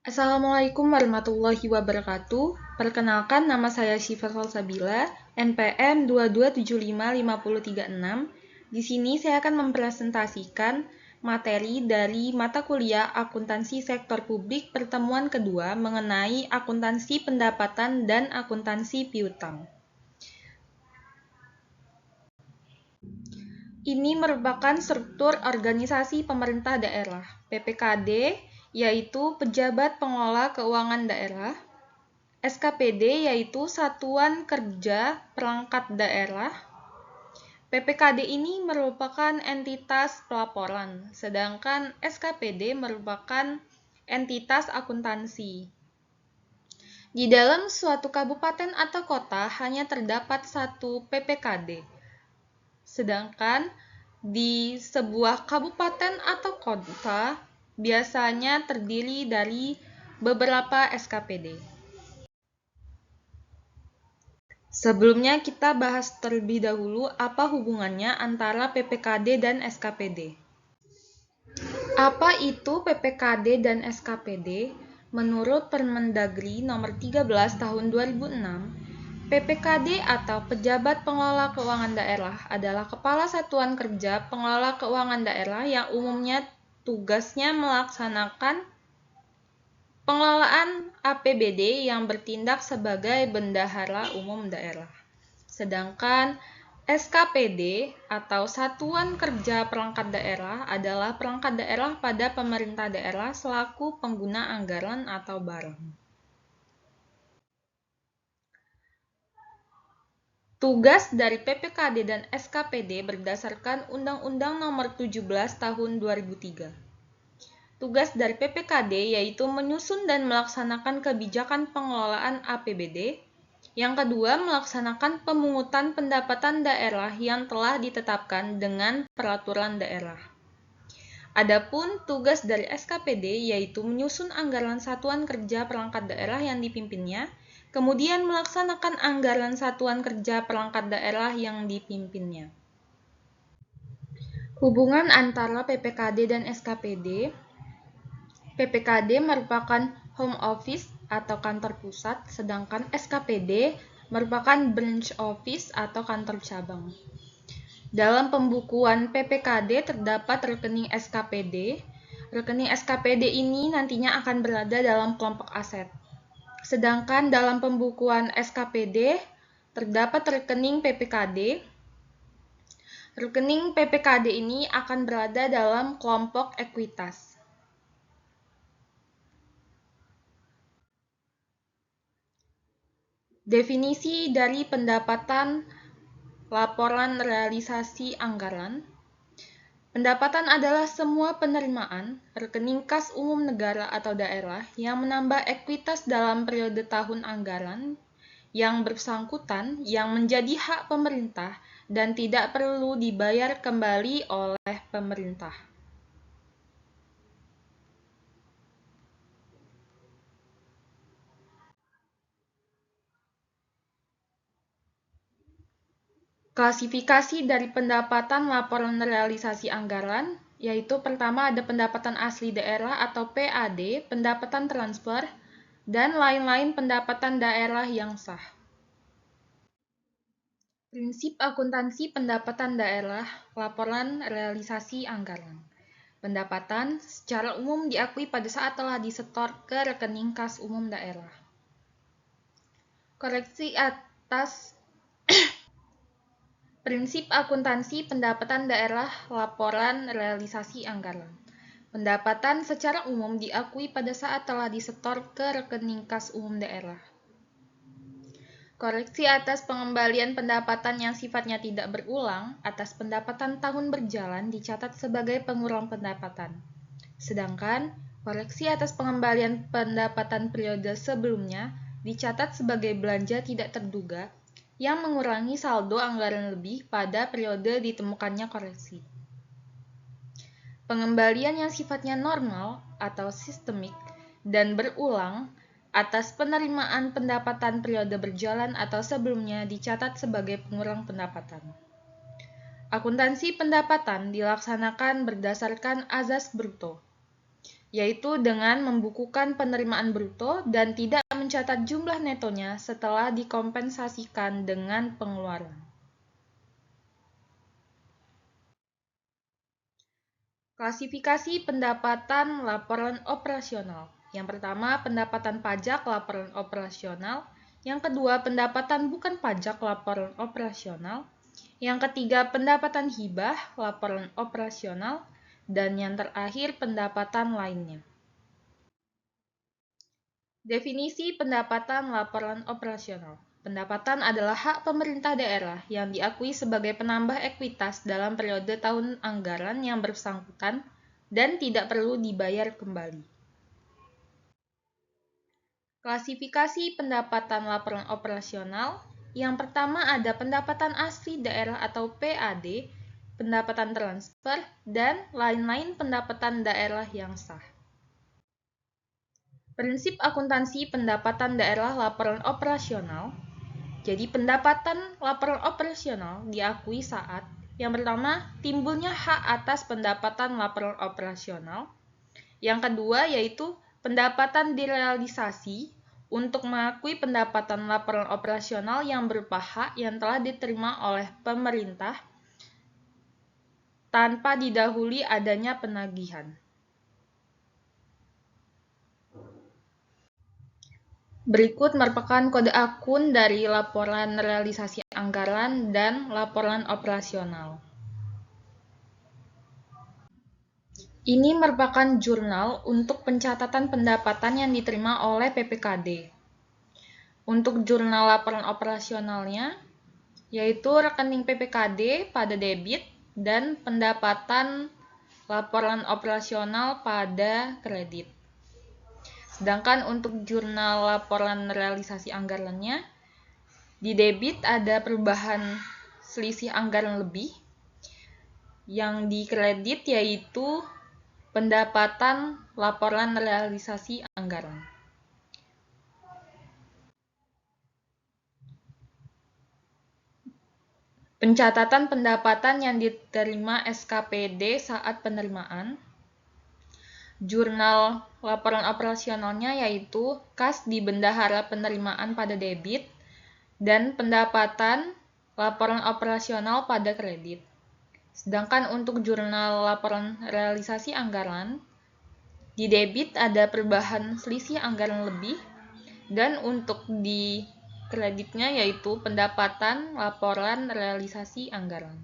Assalamualaikum warahmatullahi wabarakatuh. Perkenalkan, nama saya Syifa Salsabila, NPM 2275536. Di sini saya akan mempresentasikan materi dari mata kuliah Akuntansi Sektor Publik pertemuan kedua mengenai akuntansi pendapatan dan akuntansi piutang. Ini merupakan struktur organisasi pemerintah daerah, PPKD, yaitu Pejabat Pengelola Keuangan Daerah, SKPD yaitu Satuan Kerja Perangkat Daerah. PPKD ini merupakan entitas pelaporan, sedangkan SKPD merupakan entitas akuntansi. Di dalam suatu kabupaten atau kota hanya terdapat satu PPKD, sedangkan di sebuah kabupaten atau kota biasanya terdiri dari beberapa SKPD. Sebelumnya kita bahas terlebih dahulu apa hubungannya antara PPKD dan SKPD. Apa itu PPKD dan SKPD? Menurut Permendagri nomor 13 tahun 2006, PPKD atau Pejabat Pengelola Keuangan Daerah adalah kepala satuan kerja pengelola keuangan daerah yang umumnya tugasnya melaksanakan pengelolaan APBD yang bertindak sebagai bendahara umum daerah. Sedangkan SKPD atau Satuan Kerja Perangkat Daerah adalah perangkat daerah pada pemerintah daerah selaku pengguna anggaran atau barang. Tugas dari PPKD dan SKPD berdasarkan Undang-Undang Nomor 17 Tahun 2003. Tugas dari PPKD yaitu menyusun dan melaksanakan kebijakan pengelolaan APBD. Yang kedua, melaksanakan pemungutan pendapatan daerah yang telah ditetapkan dengan peraturan daerah. Adapun tugas dari SKPD yaitu menyusun anggaran satuan kerja perangkat daerah yang dipimpinnya, kemudian melaksanakan anggaran satuan kerja perangkat daerah yang dipimpinnya. Hubungan antara PPKD dan SKPD. PPKD merupakan home office atau kantor pusat, sedangkan SKPD merupakan branch office atau kantor cabang. Dalam pembukuan PPKD terdapat rekening SKPD. Rekening SKPD ini nantinya akan berada dalam kelompok aset. Sedangkan dalam pembukuan SKPD terdapat rekening PPKD. Rekening PPKD ini akan berada dalam kelompok ekuitas. Definisi dari pendapatan laporan realisasi anggaran. Pendapatan adalah semua penerimaan rekening kas umum negara atau daerah yang menambah ekuitas dalam periode tahun anggaran yang bersangkutan yang menjadi hak pemerintah dan tidak perlu dibayar kembali oleh pemerintah. Klasifikasi dari pendapatan laporan realisasi anggaran, yaitu pertama ada pendapatan asli daerah atau PAD, pendapatan transfer, dan lain-lain pendapatan daerah yang sah. Prinsip akuntansi pendapatan daerah, laporan realisasi anggaran. Pendapatan secara umum diakui pada saat telah disetor ke rekening kas umum daerah. Koreksi atas Prinsip akuntansi pendapatan daerah laporan realisasi anggaran. Pendapatan secara umum diakui pada saat telah disetor ke rekening kas umum daerah. Koreksi atas pengembalian pendapatan yang sifatnya tidak berulang atas pendapatan tahun berjalan dicatat sebagai pengurang pendapatan. Sedangkan koreksi atas pengembalian pendapatan periode sebelumnya dicatat sebagai belanja tidak terduga yang mengurangi saldo anggaran lebih pada periode ditemukannya koreksi. Pengembalian yang sifatnya normal atau sistemik dan berulang atas penerimaan pendapatan periode berjalan atau sebelumnya dicatat sebagai pengurang pendapatan. Akuntansi pendapatan dilaksanakan berdasarkan azas bruto. yaitu dengan membukukan penerimaan bruto dan tidak mencatat jumlah netonya setelah dikompensasikan dengan pengeluaran. Klasifikasi pendapatan laporan operasional. Yang pertama, pendapatan pajak laporan operasional. Yang kedua, pendapatan bukan pajak laporan operasional. Yang ketiga, pendapatan hibah laporan operasional. Dan yang terakhir, pendapatan lainnya. Definisi pendapatan laporan operasional. Pendapatan adalah hak pemerintah daerah yang diakui sebagai penambah ekuitas dalam periode tahun anggaran yang bersangkutan dan tidak perlu dibayar kembali. Klasifikasi pendapatan laporan operasional. Yang pertama ada pendapatan asli daerah atau PAD, pendapatan transfer, dan lain-lain pendapatan daerah yang sah. Prinsip akuntansi pendapatan daerah laporan operasional. Jadi pendapatan laporan operasional diakui saat yang pertama timbulnya hak atas pendapatan laporan operasional. Yang kedua yaitu pendapatan direalisasi untuk mengakui pendapatan laporan operasional yang berupa hak yang telah diterima oleh pemerintah tanpa didahului adanya penagihan. Berikut merupakan kode akun dari laporan realisasi anggaran dan laporan operasional. Ini merupakan jurnal untuk pencatatan pendapatan yang diterima oleh PPKD. Untuk jurnal laporan operasionalnya, yaitu rekening PPKD pada debit dan pendapatan laporan operasional pada kredit. Sedangkan untuk jurnal laporan realisasi anggarannya, di debit ada perubahan selisih anggaran lebih, yang di kredit yaitu pendapatan laporan realisasi anggaran. Pencatatan pendapatan yang diterima SKPD saat penerimaan. Jurnal laporan operasionalnya yaitu kas di bendahara penerimaan pada debit dan pendapatan laporan operasional pada kredit. Sedangkan untuk jurnal laporan realisasi anggaran, di debit ada perubahan selisih anggaran lebih dan untuk di kreditnya yaitu pendapatan laporan realisasi anggaran.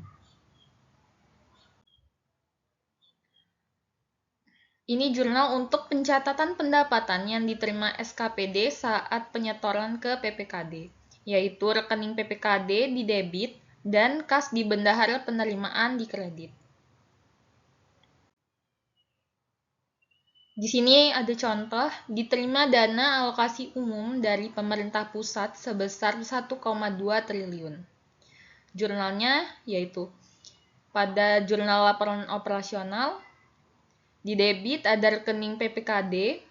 Ini jurnal untuk pencatatan pendapatan yang diterima SKPD saat penyetoran ke PPKD, yaitu rekening PPKD di debit dan kas di bendahara penerimaan di kredit. Di sini ada contoh, diterima dana alokasi umum dari pemerintah pusat sebesar 1,2 triliun. Jurnalnya yaitu pada jurnal laporan operasional, di debit ada rekening PPKD,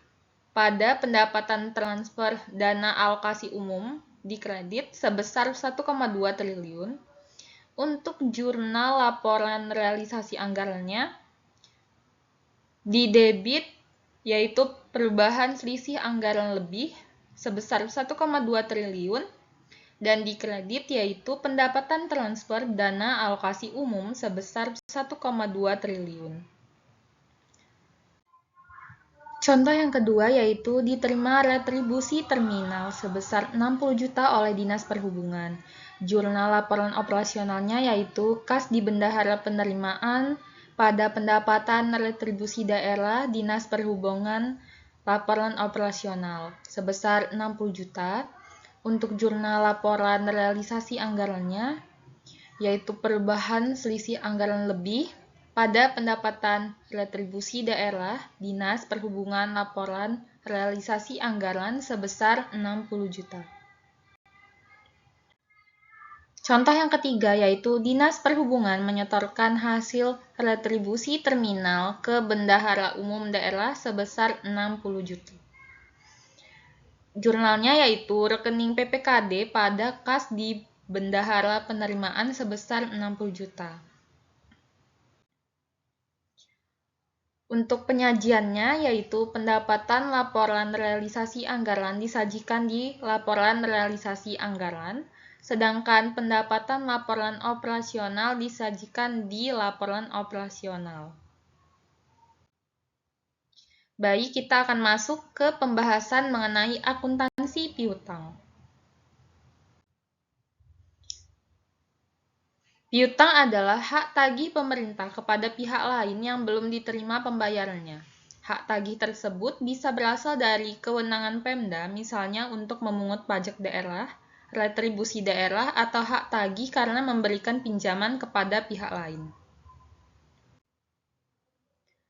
pada pendapatan transfer dana alokasi umum di kredit sebesar 1,2 triliun. Untuk jurnal laporan realisasi anggarannya, di debit yaitu perubahan selisih anggaran lebih sebesar 1,2 triliun dan di kredit yaitu pendapatan transfer dana alokasi umum sebesar 1,2 triliun. Contoh yang kedua yaitu diterima retribusi terminal sebesar 60 juta oleh Dinas Perhubungan. Jurnal laporan operasionalnya yaitu kas di bendahara penerimaan pada pendapatan retribusi daerah Dinas Perhubungan laporan operasional sebesar 60 juta. Untuk jurnal laporan realisasi anggarannya yaitu perubahan selisih anggaran lebih pada pendapatan retribusi daerah Dinas Perhubungan laporan realisasi anggaran sebesar 60 juta. Contoh yang ketiga yaitu Dinas Perhubungan menyetorkan hasil retribusi terminal ke Bendahara Umum Daerah sebesar 60 juta. Jurnalnya yaitu rekening PPKD pada kas di Bendahara Penerimaan sebesar 60 juta. Untuk penyajiannya yaitu pendapatan laporan realisasi anggaran disajikan di laporan realisasi anggaran, sedangkan pendapatan laporan operasional disajikan di laporan operasional. Baik, kita akan masuk ke pembahasan mengenai akuntansi piutang. Piutang adalah hak tagih pemerintah kepada pihak lain yang belum diterima pembayarannya. Hak tagih tersebut bisa berasal dari kewenangan Pemda, misalnya untuk memungut pajak daerah, retribusi daerah, atau hak tagih karena memberikan pinjaman kepada pihak lain.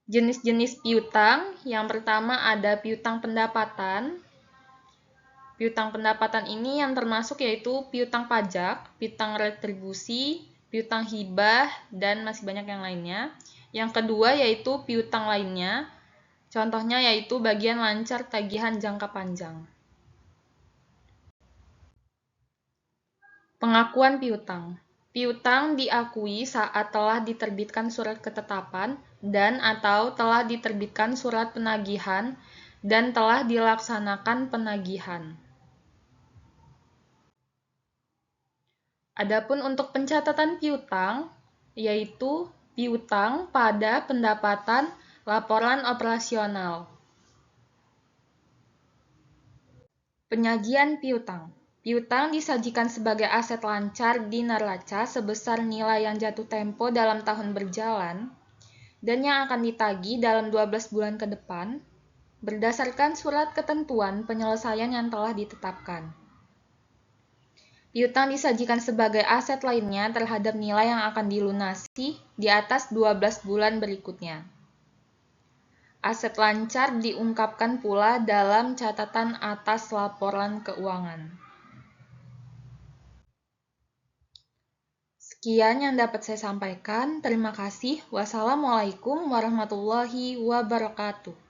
Jenis-jenis piutang, yang pertama ada piutang pendapatan. Piutang pendapatan ini yang termasuk yaitu piutang pajak, piutang retribusi, piutang hibah, dan masih banyak yang lainnya. Yang kedua yaitu piutang lainnya, contohnya yaitu bagian lancar tagihan jangka panjang. Pengakuan piutang. Piutang diakui saat telah diterbitkan surat ketetapan dan atau telah diterbitkan surat penagihan dan telah dilaksanakan penagihan. Adapun untuk pencatatan piutang, yaitu piutang pada pendapatan laporan operasional. Penyajian piutang. Piutang disajikan sebagai aset lancar di neraca sebesar nilai yang jatuh tempo dalam tahun berjalan dan yang akan ditagih dalam 12 bulan ke depan berdasarkan surat ketentuan penyelesaian yang telah ditetapkan. Piutang disajikan sebagai aset lainnya terhadap nilai yang akan dilunasi di atas 12 bulan berikutnya. Aset lancar diungkapkan pula dalam catatan atas laporan keuangan. Sekian yang dapat saya sampaikan. Terima kasih. Wassalamualaikum warahmatullahi wabarakatuh.